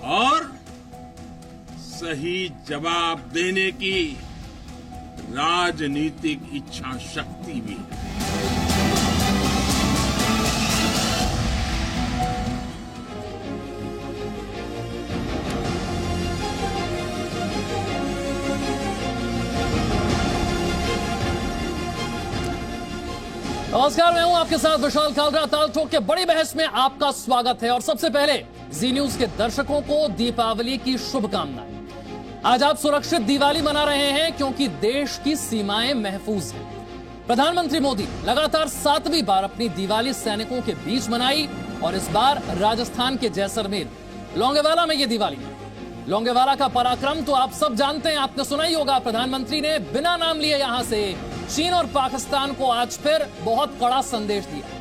और सही जवाब देने की राजनीतिक इच्छा शक्ति भी है। नमस्कार, मैं हूं आपके साथ विशाल कालरा। ताल ठोक के बड़ी बहस में आपका स्वागत है। और सबसे पहले जी न्यूज के दर्शकों को दीपावली की शुभकामनाएं। आज आप सुरक्षित दिवाली मना रहे हैं क्योंकि देश की सीमाएं महफूज हैं। प्रधानमंत्री मोदी लगातार 7वीं बार अपनी दिवाली सैनिकों के बीच मनाई और इस बार राजस्थान के जैसलमेर लोंगेवाला में ये दिवाली। लोंगेवाला का पराक्रम तो आप सब जानते हैं, आपने सुना ही होगा। प्रधानमंत्री ने बिना नाम लिए यहां से चीन और पाकिस्तान को आज फिर बहुत कड़ा संदेश दिया।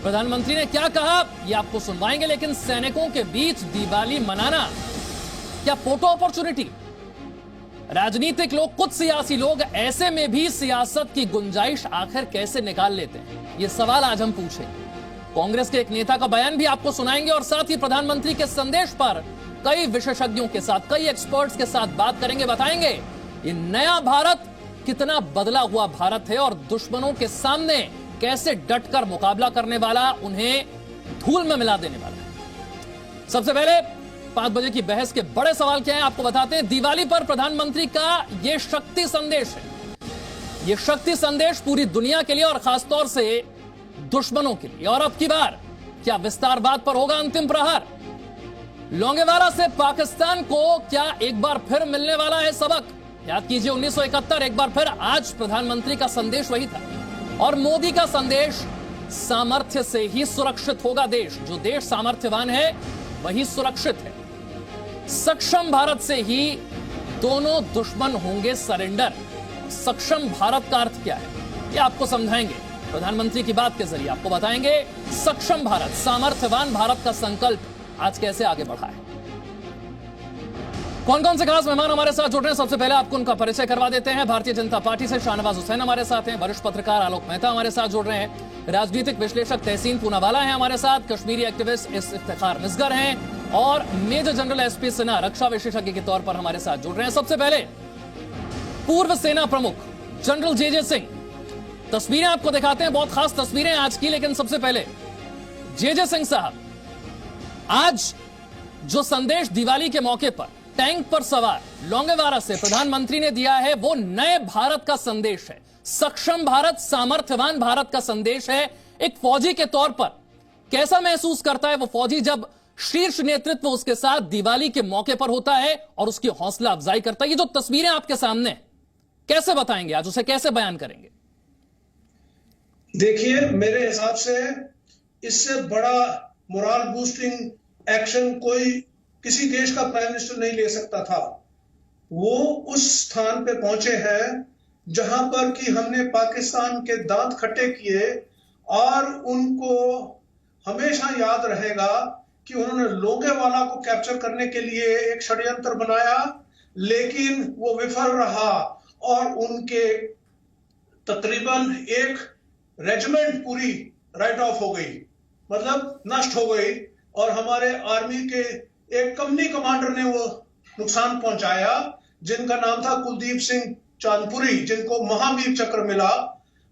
प्रधानमंत्री ने क्या कहा ये आपको सुनवाएंगे, लेकिन सैनिकों के बीच दिवाली मनाना क्या फोटो अपॉर्चुनिटी? राजनीतिक लोग, कुछ सियासी लोग ऐसे में भी सियासत की गुंजाइश आखिर कैसे निकाल लेते हैं, ये सवाल आज हम पूछेंगे। कांग्रेस के एक नेता का बयान भी आपको सुनाएंगे और साथ ही प्रधानमंत्री के संदेश पर कई विशेषज्ञों के साथ, कई एक्सपर्ट्स के साथ बात करेंगे, बताएंगे ये नया भारत कितना बदला हुआ भारत है और दुश्मनों के सामने कैसे डटकर मुकाबला करने वाला, उन्हें धूल में मिला देने वाला है। सबसे पहले 5 बजे की बहस के बड़े सवाल क्या है आपको बताते हैं। दिवाली पर प्रधानमंत्री का यह शक्ति संदेश है। यह शक्ति संदेश पूरी दुनिया के लिए और खासतौर से दुश्मनों के लिए। और अब की बार क्या विस्तारवाद पर होगा अंतिम प्रहार? लोंगेवाला से पाकिस्तान को क्या एक बार फिर मिलने वाला है सबक? याद कीजिए 1971, एक बार फिर आज प्रधानमंत्री का संदेश वही था। और मोदी का संदेश, सामर्थ्य से ही सुरक्षित होगा देश। जो देश सामर्थ्यवान है वही सुरक्षित है। सक्षम भारत से ही दोनों दुश्मन होंगे सरेंडर। सक्षम भारत का अर्थ क्या है ये आपको समझाएंगे प्रधानमंत्री की बात के जरिए। आपको बताएंगे सक्षम भारत, सामर्थ्यवान भारत का संकल्प आज कैसे आगे बढ़ा है। कौन कौन से खास मेहमान हमारे साथ जुड़ रहे हैं, सबसे पहले आपको उनका परिचय करवा देते हैं। भारतीय जनता पार्टी से शाहनवाज हुसैन हमारे साथ हैं, वरिष्ठ पत्रकार आलोक मेहता हमारे साथ जुड़ रहे हैं, राजनीतिक विश्लेषक तहसीन पूनावाला हैं हमारे साथ, कश्मीरी एक्टिविस्ट इफ्तिखार निस्गर हैं और मेजर जनरल एसपी सिन्हा रक्षा विशेषज्ञ के तौर पर हमारे साथ जुड़ रहे हैं। सबसे पहले पूर्व सेना प्रमुख जनरल जे सिंह। तस्वीरें आपको दिखाते हैं, बहुत खास तस्वीरें आज की, लेकिन सबसे पहले जे सिंह साहब, आज जो संदेश दिवाली के मौके पर टैंक पर सवार लोंगेवाला से प्रधानमंत्री ने दिया है वो नए भारत का संदेश है। सक्षम भारत, सामर्थ्यवान भारत का संदेश है। एक फौजी के तौर पर कैसा महसूस करता है वो फौजी जब शीर्ष नेतृत्व उसके साथ दिवाली के मौके पर होता है और उसकी हौसला अफजाई करता है? ये जो तस्वीरें आपके सामने हैं, कैसे बताएंगे आज, उसे कैसे बयान करेंगे? देखिए, मेरे हिसाब से इससे बड़ा मोरल बूस्टिंग एक्शन कोई किसी देश का प्राइम मिनिस्टर नहीं ले सकता था। वो उस स्थान पे पहुंचे हैं जहां पर कि हमने पाकिस्तान के दांत खट्टे किए और उनको हमेशा याद रहेगा कि उन्होंने लोंगेवाला को कैप्चर करने के लिए एक षड्यंत्र बनाया, लेकिन वो विफल रहा और उनके तकरीबन एक रेजिमेंट पूरी राइट ऑफ हो गई, मतलब नष्ट हो गई। और हमारे आर्मी के एक कंपनी कमांडर ने वो नुकसान पहुंचाया, जिनका नाम था कुलदीप सिंह चांदपुरी, जिनको महावीर चक्र मिला।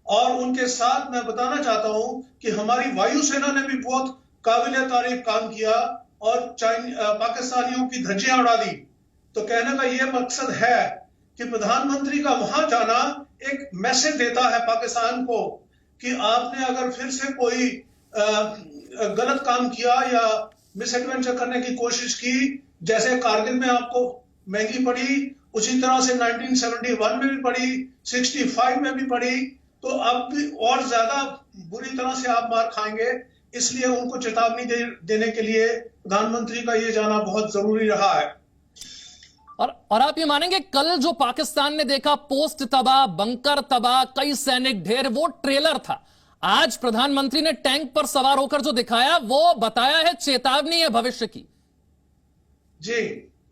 और उनके साथ मैं बताना चाहता हूं कि हमारी वायुसेना ने भी बहुत काबिल तारीफ काम किया और पाकिस्तानियों की धज्जियां उड़ा दी। तो कहने का यह मकसद है कि प्रधानमंत्री का वहां जाना एक मैसेज देता है पाकिस्तान को कि आपने अगर फिर से कोई गलत काम किया या मिस एडवेंचर करने की कोशिश की, जैसे कारगिल में आपको महंगी पड़ी, उसी तरह से 1971 में भी पड़ी, 65 में भी पड़ी, तो अब भी और ज्यादा बुरी तरह से आप मार खाएंगे। इसलिए उनको चेतावनी देने के लिए प्रधानमंत्री का ये जाना बहुत जरूरी रहा है। और आप ये मानेंगे कल जो पाकिस्तान ने देखा, पोस्ट तबाह, बंकर तबाह, कई सैनिक ढेर, वो ट्रेलर था। आज प्रधानमंत्री ने टैंक पर सवार होकर जो दिखाया वो बताया है चेतावनी है भविष्य की। जी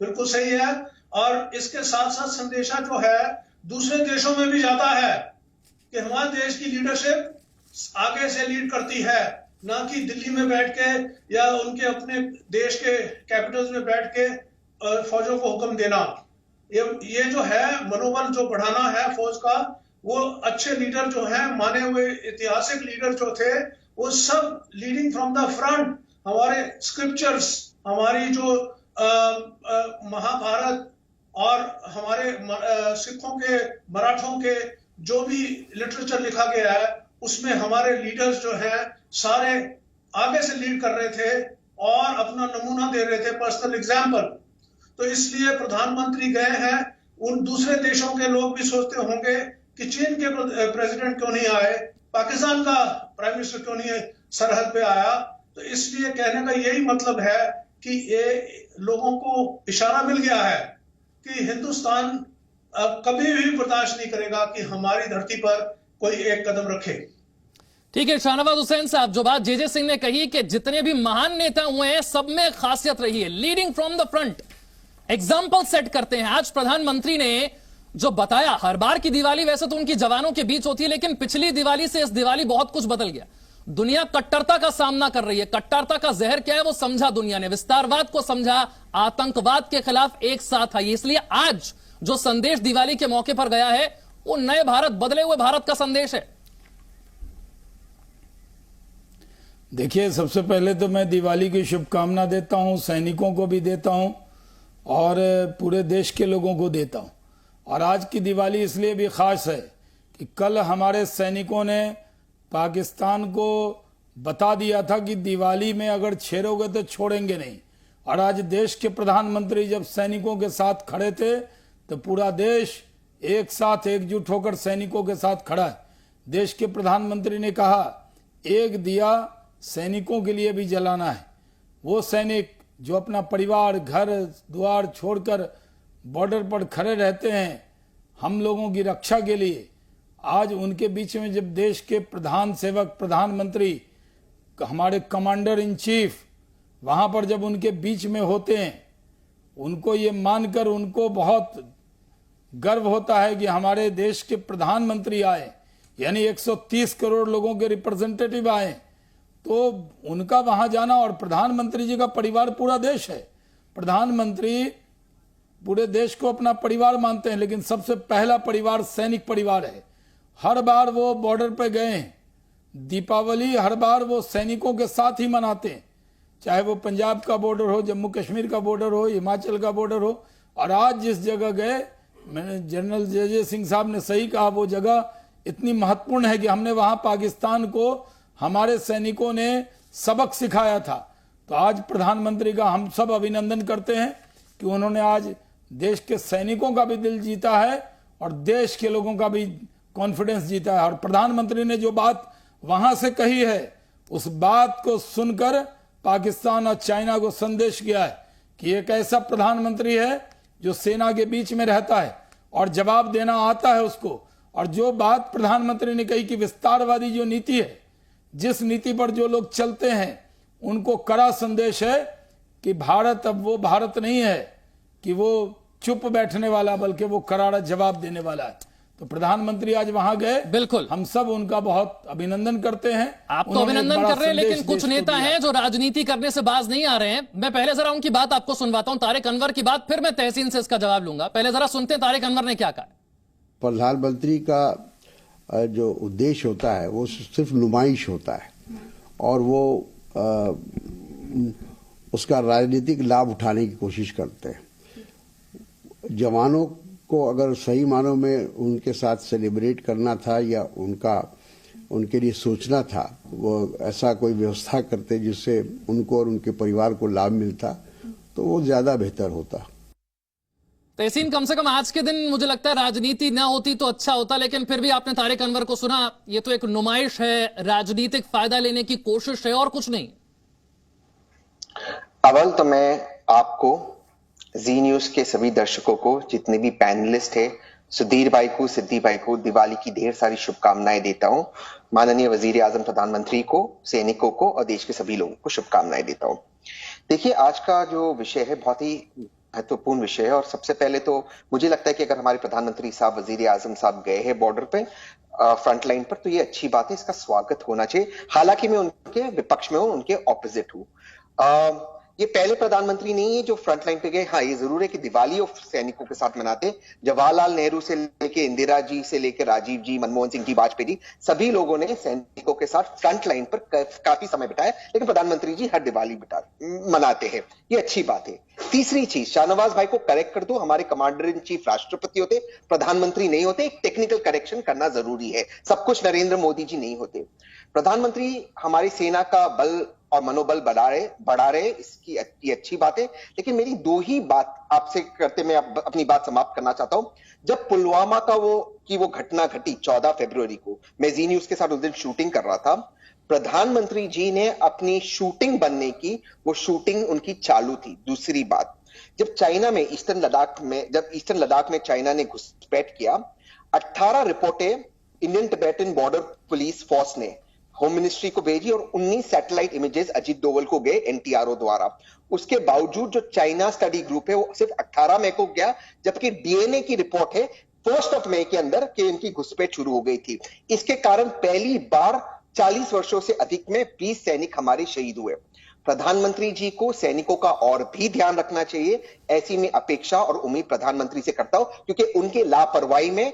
बिल्कुल सही है। और इसके साथ साथ संदेशा जो है दूसरे देशों में भी जाता है कि हमारे देश की लीडरशिप आगे से लीड करती है, ना कि दिल्ली में बैठ के या उनके अपने देश के कैपिटल्स में बैठ के फौजों को हुक्म देना। ये जो है मनोबल जो बढ़ाना है फौज का, वो अच्छे लीडर जो हैं, माने हुए ऐतिहासिक लीडर जो थे, वो सब लीडिंग फ्रॉम द फ्रंट, हमारे स्क्रिप्चर्स, हमारी जो महाभारत और हमारे सिखों के, मराठों के जो भी लिटरेचर लिखा गया है, उसमें हमारे लीडर्स जो हैं सारे आगे से लीड कर रहे थे और अपना नमूना दे रहे थे, पर्सनल एग्जाम्पल। तो इसलिए प्रधानमंत्री गए हैं। उन दूसरे देशों के लोग भी सोचते होंगे कि चीन के प्रेसिडेंट क्यों नहीं आए, पाकिस्तान का प्राइम मिनिस्टर क्यों नहीं सरहद पे आया। तो इसलिए कहने का यही मतलब है कि ये लोगों को इशारा मिल गया है कि हिंदुस्तान कभी भी बर्दाश्त नहीं करेगा कि हमारी धरती पर कोई एक कदम रखे। ठीक है शाहनवाज हुसैन साहब, जो बात जे सिंह ने कही कि जितने भी महान नेता हुए हैं सब में खासियत रही है leading from the front, example set करते हैं। आज प्रधानमंत्री ने जो बताया, हर बार की दिवाली वैसे तो उनकी जवानों के बीच होती है, लेकिन पिछली दिवाली से इस दिवाली बहुत कुछ बदल गया। दुनिया कट्टरता का सामना कर रही है। कट्टरता का जहर क्या है वो समझा दुनिया ने, विस्तारवाद को समझा, आतंकवाद के खिलाफ एक साथ आई। इसलिए आज जो संदेश दिवाली के मौके पर गया है वो नए भारत, बदले हुए भारत का संदेश है। देखिए, सबसे पहले तो मैं दिवाली की शुभकामना देता हूं, सैनिकों को भी देता हूं और पूरे देश के लोगों को देता हूं। और आज की दिवाली इसलिए भी खास है कि कल हमारे सैनिकों ने पाकिस्तान को बता दिया था कि दिवाली में अगर छेड़ोगे तो छोड़ेंगे नहीं। और आज देश के प्रधानमंत्री जब सैनिकों के साथ खड़े थे तो पूरा देश एक साथ एकजुट होकर सैनिकों के साथ खड़ा है। देश के प्रधानमंत्री ने कहा एक दिया सैनिकों के लिए भी जलाना है। वो सैनिक जो अपना परिवार, घर द्वार छोड़कर बॉर्डर पर खड़े रहते हैं हम लोगों की रक्षा के लिए, आज उनके बीच में जब देश के प्रधान सेवक, प्रधानमंत्री, हमारे कमांडर इन चीफ वहां पर जब उनके बीच में होते हैं, उनको ये मानकर उनको बहुत गर्व होता है कि हमारे देश के प्रधानमंत्री आए, यानी 130 करोड़ लोगों के रिप्रेजेंटेटिव आए। तो उनका वहां जाना, और प्रधानमंत्री जी का परिवार पूरा देश है। प्रधानमंत्री पूरे देश को अपना परिवार मानते हैं, लेकिन सबसे पहला परिवार सैनिक परिवार है। हर बार वो बॉर्डर पे गए हैं, दीपावली हर बार वो सैनिकों के साथ ही मनाते हैं, चाहे वो पंजाब का बॉर्डर हो, जम्मू कश्मीर का बॉर्डर हो, हिमाचल का बॉर्डर हो। और आज जिस जगह गए, मैंने जनरल जे सिंह साहब ने सही कहा, वो जगह इतनी महत्वपूर्ण है कि हमने वहां पाकिस्तान को हमारे सैनिकों ने सबक सिखाया था। तो आज प्रधानमंत्री का हम सब अभिनंदन करते हैं कि उन्होंने आज देश के सैनिकों का भी दिल जीता है और देश के लोगों का भी कॉन्फिडेंस जीता है। और प्रधानमंत्री ने जो बात वहां से कही है, उस बात को सुनकर पाकिस्तान और चाइना को संदेश गया है कि एक ऐसा प्रधानमंत्री है जो सेना के बीच में रहता है और जवाब देना आता है उसको। और जो बात प्रधानमंत्री ने कही कि विस्तारवादी जो नीति है, जिस नीति पर जो लोग चलते हैं, उनको कड़ा संदेश है कि भारत अब वो भारत नहीं है कि वो चुप बैठने वाला, बल्कि वो करारा जवाब देने वाला है। तो प्रधानमंत्री आज वहां गए, बिल्कुल हम सब उनका बहुत अभिनंदन करते हैं। आप तो अभिनंदन कर रहे हैं, लेकिन कुछ नेता हैं जो राजनीति करने से बाज नहीं आ रहे हैं। मैं पहले जरा उनकी बात आपको सुनवाता हूं, तारिक अनवर की बात, फिर मैं तहसीन से इसका जवाब लूंगा। पहले जरा सुनते हैं तारिक अनवर ने क्या कहा। प्रधानमंत्री का जो उद्देश्य होता है वो सिर्फ नुमाइश होता है और वो उसका राजनीतिक लाभ उठाने की कोशिश करते हैं। जवानों को अगर सही मानों में उनके साथ सेलिब्रेट करना था या उनके लिए सोचना था, वो ऐसा कोई व्यवस्था करते जिससे उनको और उनके परिवार को लाभ मिलता, तो वो ज्यादा बेहतर होता। तहसीन, कम से कम आज के दिन मुझे लगता है राजनीति ना होती तो अच्छा होता, लेकिन फिर भी आपने तारिक अनवर को सुना, ये तो एक नुमाइश है, राजनीतिक फायदा लेने की कोशिश है और कुछ नहीं। अव्वल तो मैं आपको, जी न्यूज के सभी दर्शकों को, जितने भी पैनलिस्ट है, सुधीर भाई को, सिद्धि भाई को दिवाली की ढेर सारी शुभकामनाएं देता हूं। माननीय वजीर आजम, प्रधानमंत्री को, सैनिकों को और देश के सभी लोगों को शुभकामनाएं देता हूं। देखिए, आज का जो विषय है बहुत ही महत्वपूर्ण विषय है और सबसे पहले तो मुझे लगता है कि अगर हमारे प्रधानमंत्री साहब, वजीर आजम साहब गए हैं बॉर्डर पे, फ्रंट लाइन पर, तो ये अच्छी बात है, इसका स्वागत होना चाहिए। हालांकि मैं उनके विपक्ष में हूं, उनके ऑपोजिट हूं। ये पहले प्रधानमंत्री नहीं है जो फ्रंट लाइन पे गए। हाँ, ये जरूर है कि दिवाली और सैनिकों के साथ मनाते। जवाहरलाल नेहरू से लेके इंदिरा जी से लेकर राजीव जी, मनमोहन सिंह जी, वाजपेयी जी, सभी लोगों ने सैनिकों के साथ फ्रंट लाइन पर काफी समय बिताया, लेकिन प्रधानमंत्री जी हर दिवाली मनाते हैं, ये अच्छी बात है। तीसरी चीज, शाहनवाज भाई को करेक्ट कर दो, हमारे कमांडर इन चीफ राष्ट्रपति होते, प्रधानमंत्री नहीं होते। एक टेक्निकल करेक्शन करना जरूरी है, सब कुछ नरेंद्र मोदी जी नहीं होते। प्रधानमंत्री हमारी सेना का बल और मनोबल बढ़ा रहे, इसकी अच्छी बात है। लेकिन मेरी दो ही बात आपसे करते मैं अपनी बात समाप्त करना चाहता हूं। जब पुलवामा का वो घटना घटी 14 फरवरी को, मैं जी न्यूज के साथ उस दिन शूटिंग कर रहा था। प्रधानमंत्री जी ने अपनी शूटिंग बनने की, वो शूटिंग उनकी चालू थी। दूसरी बात, जब चाइना में ईस्टर्न लद्दाख में चाइना ने घुसपैठ किया, 18 रिपोर्टें Indian Tibetan border police force ने होम मिनिस्ट्री को भेजी और 19 सैटेलाइट इमेजेस अजीत डोवल को गए एनटीआरओ द्वारा। उसके बावजूद जो चाइना स्टडी ग्रुप है वो सिर्फ 18 मई को गया, जबकि डीएनए की रिपोर्ट है 1 मई के अंदर कि इनकी घुसपैठ शुरू हो गई थी। इसके कारण पहली बार 40 वर्षों से अधिक में 20 सैनिक हमारे शहीद हुए। प्रधानमंत्री जी को सैनिकों का और भी ध्यान रखना चाहिए, ऐसी मैं अपेक्षा और उम्मीद प्रधानमंत्री से करता हूं, क्योंकि उनके लापरवाही में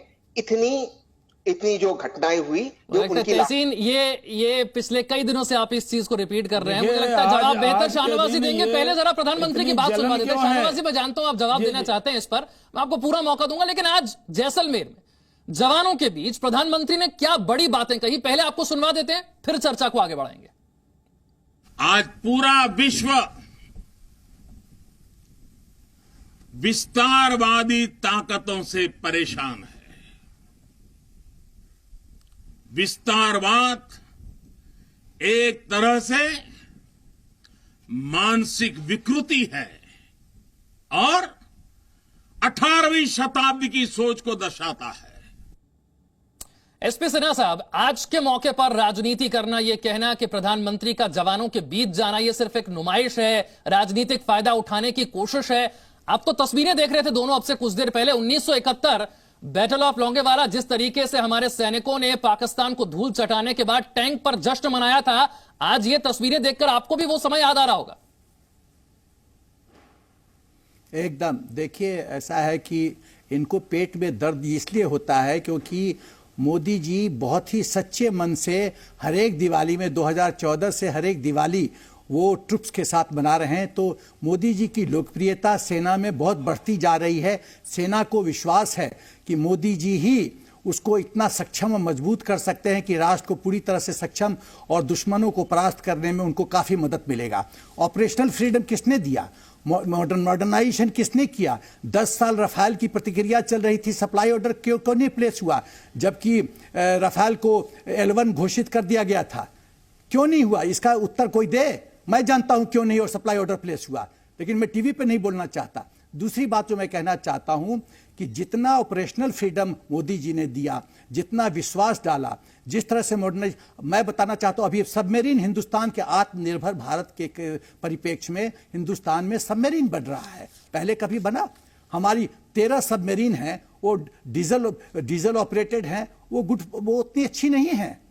इतनी जो घटनाएं हुई, जो उनकी तहसीन, ये पिछले कई दिनों से आप इस चीज को रिपीट कर रहे हैं। मुझे लगता है जवाब बेहतर शाहनवाजी देंगे। पहले जरा प्रधानमंत्री की बात सुनवा देते हैं। शाहनवाजी, मैं जानता हूं आप जवाब देना चाहते हैं इस पर, मैं आपको पूरा मौका दूंगा। लेकिन आज जैसलमेर में जवानों के बीच प्रधानमंत्री ने क्या बड़ी बातें कही, पहले आपको सुनवा देते हैं, फिर चर्चा को आगे बढ़ाएंगे। आज पूरा विश्व विस्तारवादी ताकतों से परेशान है। विस्तारवाद एक तरह से मानसिक विकृति है और 18वीं शताब्दी की सोच को दर्शाता है। एसपी सिन्हा साहब, आज के मौके पर राजनीति करना, यह कहना कि प्रधानमंत्री का जवानों के बीच जाना यह सिर्फ एक नुमाइश है, राजनीतिक फायदा उठाने की कोशिश है। आप तो तस्वीरें देख रहे थे दोनों, अब से कुछ देर पहले 1971 बैटल ऑफ लोंगेवाला, जिस तरीके से हमारे सैनिकों ने पाकिस्तान को धूल चटाने के बाद टैंक पर जश्न मनाया था, आज ये तस्वीरें देखकर आपको भी वो समय याद आ रहा होगा। एकदम। देखिए, ऐसा है कि इनको पेट में दर्द इसलिए होता है क्योंकि मोदी जी बहुत ही सच्चे मन से हर एक दिवाली में 2014 से हर एक दिवाली वो ट्रुप्स के साथ मना रहे हैं। तो मोदी जी की लोकप्रियता सेना में बहुत बढ़ती जा रही है। सेना को विश्वास है कि मोदी जी ही उसको इतना सक्षम और मजबूत कर सकते हैं कि राष्ट्र को पूरी तरह से सक्षम और दुश्मनों को परास्त करने में उनको काफ़ी मदद मिलेगा। ऑपरेशनल फ्रीडम किसने दिया? मॉडर्नाइजेशन किसने किया? 10 साल रफाल की प्रतिक्रिया चल रही थी, सप्लाई ऑर्डर क्यों नहीं प्लेस हुआ, जबकि रफाल को L1 घोषित कर दिया गया था? क्यों नहीं हुआ? इसका उत्तर कोई दे। मैं जानता हूं क्यों नहीं और सप्लाई ऑर्डर प्लेस हुआ, लेकिन मैं टीवी पे नहीं बोलना चाहता। दूसरी बात जो मैं कहना चाहता हूं कि जितना ऑपरेशनल फ्रीडम मोदी जी ने दिया, जितना विश्वास डाला, जिस तरह से मॉडर्नाइज, मैं बताना चाहता हूं अभी सबमरीन हिंदुस्तान के आत्मनिर्भर भारत के परिप्रेक्ष्य में हिंदुस्तान में सबमरीन बन रहा है। पहले कभी बना? हमारी 13 सबमरीन हैं, वो डीजल ऑपरेटेड हैं, वो उतनी अच्छी नहीं है।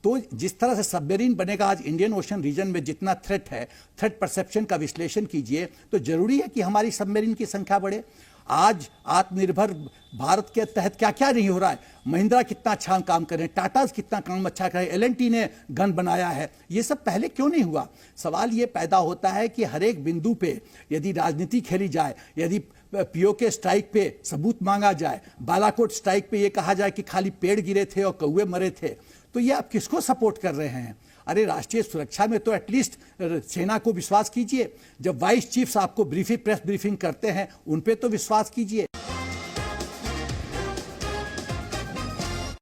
तो जिस तरह से सबमरीन बनेगा आज इंडियन ओशन रीजन में, जितना थ्रेट है, थ्रेट परसेप्शन का विश्लेषण कीजिए, तो जरूरी है कि हमारी सबमरीन की संख्या बढ़े। आज आत्मनिर्भर भारत के तहत क्या क्या नहीं हो रहा है। महिंद्रा कितना अच्छा काम कर रहे हैं, टाटा कितना काम अच्छा कर रहे हैं, L&T ने गन बनाया है, ये सब पहले क्यों नहीं हुआ? सवाल ये पैदा होता है कि हर एक बिंदु पे यदि राजनीति खेली जाए, यदि पीओके स्ट्राइक पे सबूत मांगा जाए, बालाकोट स्ट्राइक पे ये कहा जाए कि खाली पेड़ गिरे थे और कौवे मरे थे, तो ये आप किसको सपोर्ट कर रहे हैं? अरे राष्ट्रीय सुरक्षा में तो एटलीस्ट सेना को विश्वास कीजिए। जब वाइस चीफ्स आपको प्रेस ब्रीफिंग करते हैं, उन पे तो विश्वास कीजिए।